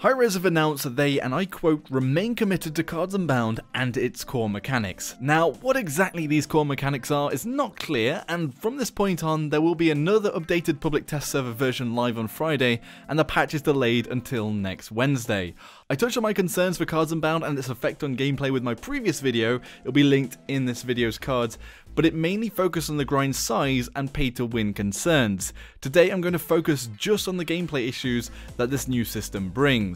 Hi-rez have announced that they, and I quote, remain committed to Cards Unbound and its core mechanics. Now, what exactly these core mechanics are is not clear, and from this point on, there will be another updated public test server version live on Friday, and the patch is delayed until next Wednesday. I touched on my concerns for Cards Unbound and its effect on gameplay with my previous video. It'll be linked in this video's cards, but it mainly focused on the grind size and pay to win concerns. Today I'm going to focus just on the gameplay issues that this new system brings.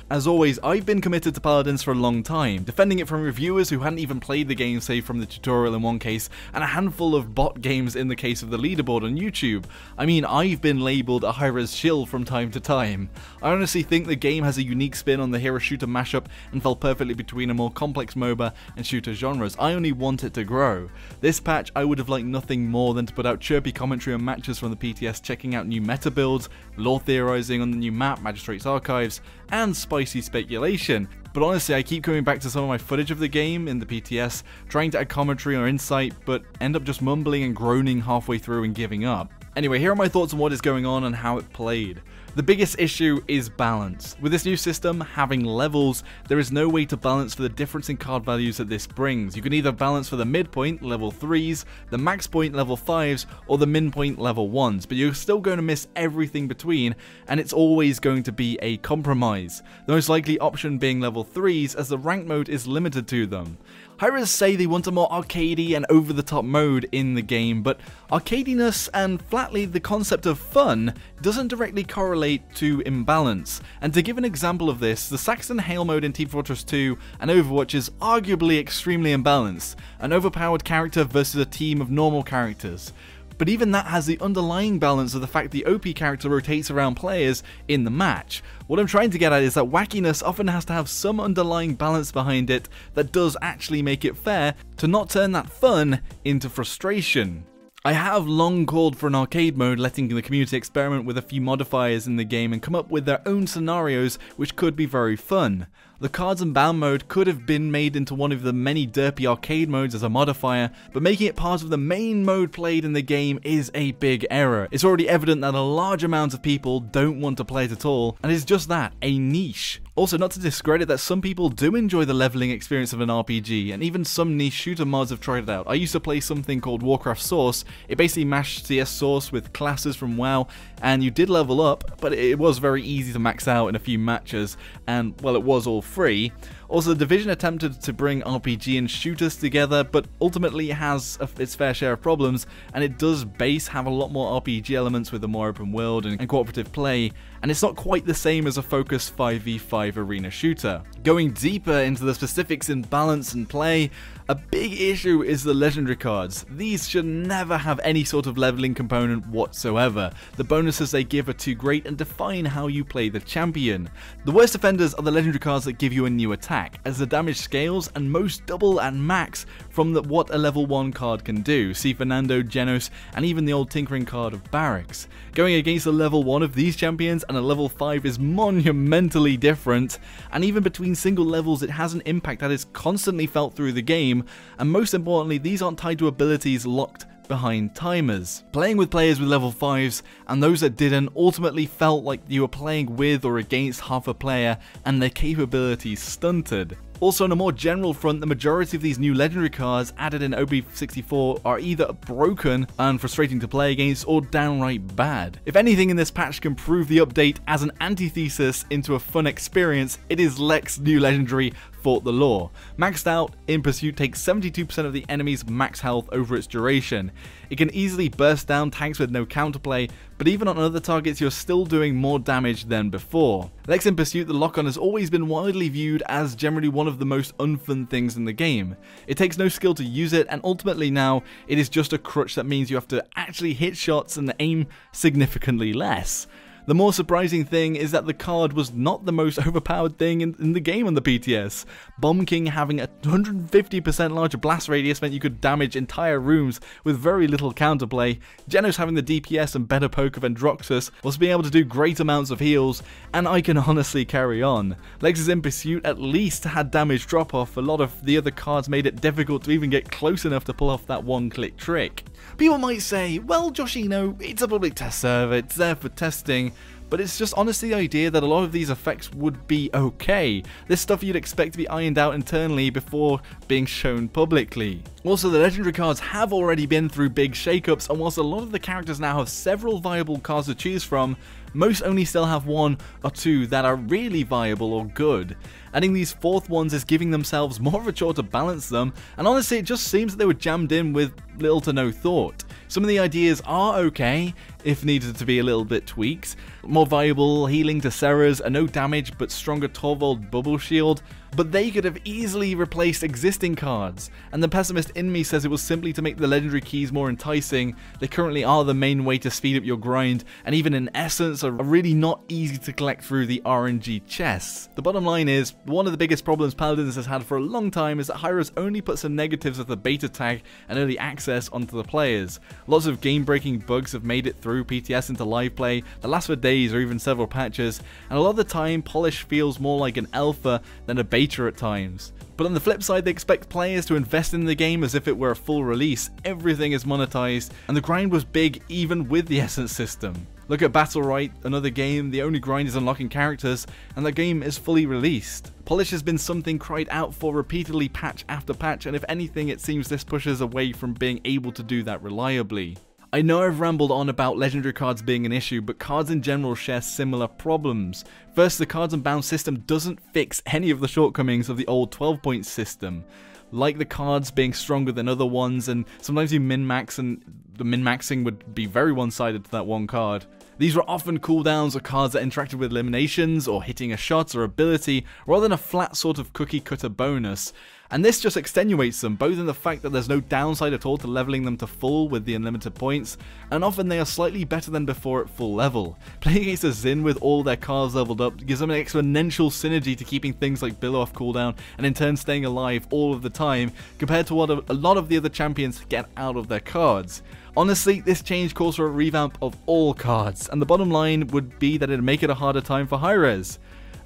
As always, I've been committed to Paladins for a long time, defending it from reviewers who hadn't even played the game save from the tutorial in one case, and a handful of bot games in the case of the leaderboard on YouTube. I mean, I've been labelled a hi-rez shill from time to time. I honestly think the game has a unique spin on the hero-shooter mashup and fell perfectly between a more complex MOBA and shooter genres. I only want it to grow. This patch, I would have liked nothing more than to put out chirpy commentary on matches from the PTS, checking out new meta builds, lore theorizing on the new map, Magistrate's Archives, and spicy speculation. But honestly, I keep coming back to some of my footage of the game in the PTS, trying to add commentary or insight, but end up just mumbling and groaning halfway through and giving up. Anyway, here are my thoughts on what is going on and how it played. The biggest issue is balance. With this new system having levels, there is no way to balance for the difference in card values that this brings. You can either balance for the midpoint, level 3s, the max point, level 5s, or the min point, level 1s, but you're still going to miss everything between, and it's always going to be a compromise. The most likely option being level 3s, as the rank mode is limited to them. Hi-rez say they want a more arcadey and over-the-top mode in the game, but arcadiness and flatly the concept of fun doesn't directly correlate to imbalance. And to give an example of this, the Saxon Hail mode in Team Fortress 2 and Overwatch is arguably extremely imbalanced, an overpowered character versus a team of normal characters. But even that has the underlying balance of the fact the OP character rotates around players in the match. What I'm trying to get at is that wackiness often has to have some underlying balance behind it that does actually make it fair to not turn that fun into frustration. I have long called for an arcade mode, letting the community experiment with a few modifiers in the game and come up with their own scenarios which could be very fun. The Cards Unbound mode could have been made into one of the many derpy arcade modes as a modifier, but making it part of the main mode played in the game is a big error. It's already evident that a large amount of people don't want to play it at all, and it's just that, a niche. Also, not to discredit that some people do enjoy the leveling experience of an RPG, and even some niche shooter mods have tried it out. I used to play something called Warcraft Source. It basically mashed CS Source with classes from WoW, and you did level up, but it was very easy to max out in a few matches, and well, it was all free. Also, the Division attempted to bring RPG and shooters together, but ultimately it has its fair share of problems, and it does have a lot more RPG elements with a more open world and cooperative play, and it's not quite the same as a focused 5v5 arena shooter. Going deeper into the specifics in balance and play, a big issue is the legendary cards. These should never have any sort of leveling component whatsoever. The bonuses they give are too great and define how you play the champion. The worst offenders are the legendary cards that give you a new attack, as the damage scales and most double and max from what a level 1 card can do. See Fernando, Genos, and even the old tinkering card of Barracks. Going against a level 1 of these champions and a level 5 is monumentally different, and even between single levels it has an impact that is constantly felt through the game, and most importantly, these aren't tied to abilities locked behind timers. Playing with players with level 5s and those that didn't ultimately felt like you were playing with or against half a player and their capabilities stunted. Also, on a more general front, the majority of these new legendary cards added in OB64 are either broken and frustrating to play against or downright bad. If anything in this patch can prove the update as an antithesis into a fun experience, it is Lex new legendary Fought the Law. Maxed out, In Pursuit takes 72% of the enemy's max health over its duration. It can easily burst down tanks with no counterplay, but even on other targets you're still doing more damage than before. Lex In Pursuit, the lock-on has always been widely viewed as generally one of the most unfun things in the game. It takes no skill to use it, and ultimately now it is just a crutch that means you have to actually hit shots and aim significantly less. The more surprising thing is that the card was not the most overpowered thing in the game on the PTS. Bomb King having a 150% larger blast radius meant you could damage entire rooms with very little counterplay, Genos having the DPS and better poke of Androxus whilst being able to do great amounts of heals, and I can honestly carry on. Lex's In Pursuit at least had damage drop off. A lot of the other cards made it difficult to even get close enough to pull off that one-click trick. People might say, well, Joshino, it's a public test server, it's there for testing, but it's just honestly the idea that a lot of these effects would be okay. This stuff you'd expect to be ironed out internally before being shown publicly. Also, the legendary cards have already been through big shakeups, and whilst a lot of the characters now have several viable cards to choose from, most only still have one or two that are really viable or good. Adding these fourth ones is giving themselves more of a chore to balance them, and honestly it just seems that they were jammed in with little to no thought. Some of the ideas are okay, if needed to be a little bit tweaked. More viable healing to Serras, a no damage but stronger 12-volt bubble shield, but they could have easily replaced existing cards, and the pessimist in me says it was simply to make the legendary keys more enticing. They currently are the main way to speed up your grind, and even in essence are really not easy to collect through the RNG chests. The bottom line is, one of the biggest problems Paladins has had for a long time is that hi-rez only puts the negatives of the beta tag and early access onto the players. Lots of game-breaking bugs have made it through PTS into live play that lasts for days or even several patches, and a lot of the time polish feels more like an alpha than a beta at times. But on the flip side, they expect players to invest in the game as if it were a full release. Everything is monetized, and the grind was big even with the Essence system. Look at Battle Right, another game, the only grind is unlocking characters, and the game is fully released. Polish has been something cried out for repeatedly patch after patch, and if anything it seems this pushes away from being able to do that reliably. I know I've rambled on about legendary cards being an issue, but cards in general share similar problems. First, the cards Unbound system doesn't fix any of the shortcomings of the old 12-point system. Like the cards being stronger than other ones, and sometimes you min-max and the min-maxing would be very one-sided to that one card. These were often cooldowns or cards that interacted with eliminations or hitting a shot or ability rather than a flat sort of cookie cutter bonus. And this just extenuates them, both in the fact that there's no downside at all to leveling them to full with the unlimited points, and often they are slightly better than before at full level. Playing against a Xin with all their cards leveled up gives them an exponential synergy to keeping things like Bill off cooldown and in turn staying alive all of the time, compared to what a lot of the other champions get out of their cards. Honestly, this change calls for a revamp of all cards, and the bottom line would be that it'd make it a harder time for hi-rez.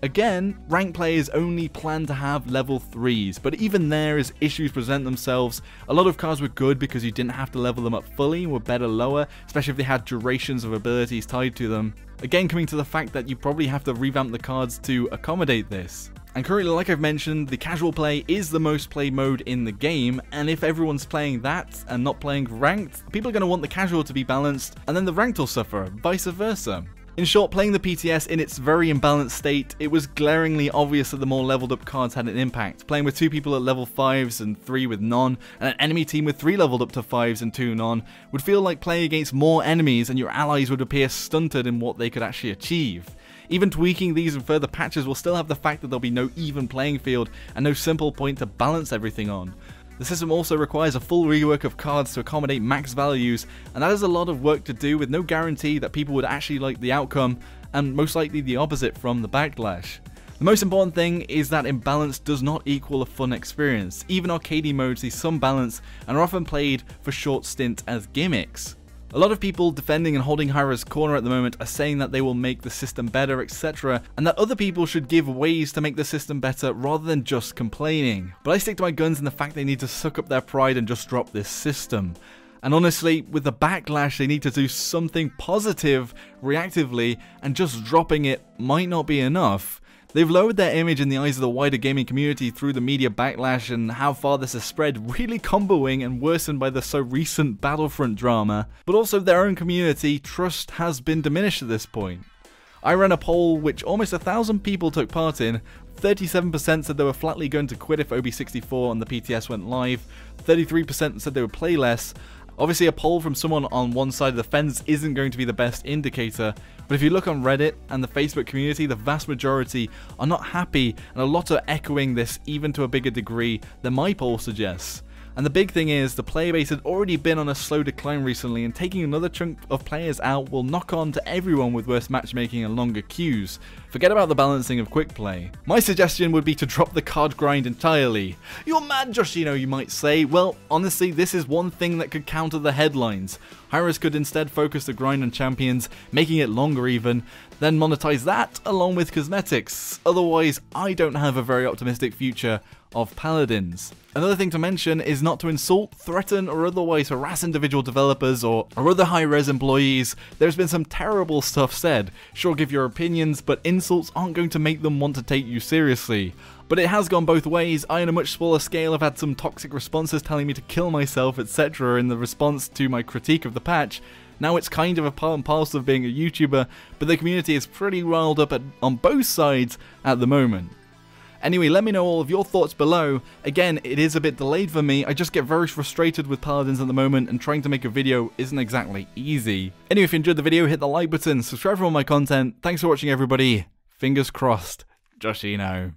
Again, ranked players only plan to have level 3s, but even there as issues present themselves, a lot of cards were good because you didn't have to level them up fully and were better lower, especially if they had durations of abilities tied to them. Again, coming to the fact that you probably have to revamp the cards to accommodate this. And currently, like I've mentioned, the casual play is the most played mode in the game, and if everyone's playing that and not playing ranked, people are going to want the casual to be balanced, and then the ranked will suffer, vice versa. In short, playing the PTS in its very imbalanced state, it was glaringly obvious that the more leveled up cards had an impact. Playing with 2 people at level 5s and 3 with none, and an enemy team with 3 leveled up to 5s and 2 none, would feel like playing against more enemies and your allies would appear stunted in what they could actually achieve. Even tweaking these in further patches will still have the fact that there'll be no even playing field and no simple point to balance everything on. The system also requires a full rework of cards to accommodate max values, and that is a lot of work to do with no guarantee that people would actually like the outcome, and most likely the opposite from the backlash. The most important thing is that imbalance does not equal a fun experience. Even arcade modes see some balance and are often played for short stints as gimmicks. A lot of people defending and holding hi-rez corner at the moment are saying that they will make the system better, etc., and that other people should give ways to make the system better rather than just complaining. But I stick to my guns in the fact they need to suck up their pride and just drop this system. And honestly, with the backlash, they need to do something positive reactively, and just dropping it might not be enough. They've lowered their image in the eyes of the wider gaming community through the media backlash and how far this has spread, really comboing and worsened by the so recent Battlefront drama, but also their own community trust has been diminished at this point. I ran a poll which almost 1,000 people took part in. 37% said they were flatly going to quit if OB64 on the PTS went live, 33% said they would play less. Obviously, a poll from someone on one side of the fence isn't going to be the best indicator, but if you look on Reddit and the Facebook community, the vast majority are not happy, and a lot are echoing this even to a bigger degree than my poll suggests. And the big thing is, the player base had already been on a slow decline recently, and taking another chunk of players out will knock on to everyone with worse matchmaking and longer queues. Forget about the balancing of quick play. My suggestion would be to drop the card grind entirely. You're mad, Joshino, you might say. Well, honestly, this is one thing that could counter the headlines. hi-rez could instead focus the grind on champions, making it longer even, then monetize that along with cosmetics. Otherwise, I don't have a very optimistic future of Paladins. Another thing to mention is not to insult, threaten, or otherwise harass individual developers or other hi-rez employees. There's been some terrible stuff said. Sure, give your opinions, but insults aren't going to make them want to take you seriously. But it has gone both ways. I, on a much smaller scale, have had some toxic responses telling me to kill myself, etc. in the response to my critique of the patch. Now it's kind of a part and parcel of being a YouTuber, but the community is pretty riled up on both sides at the moment. Anyway, let me know all of your thoughts below. Again, it is a bit delayed for me. I just get very frustrated with Paladins at the moment, and trying to make a video isn't exactly easy. Anyway, if you enjoyed the video, hit the like button, subscribe for more of my content. Thanks for watching, everybody. Fingers crossed. Joshino.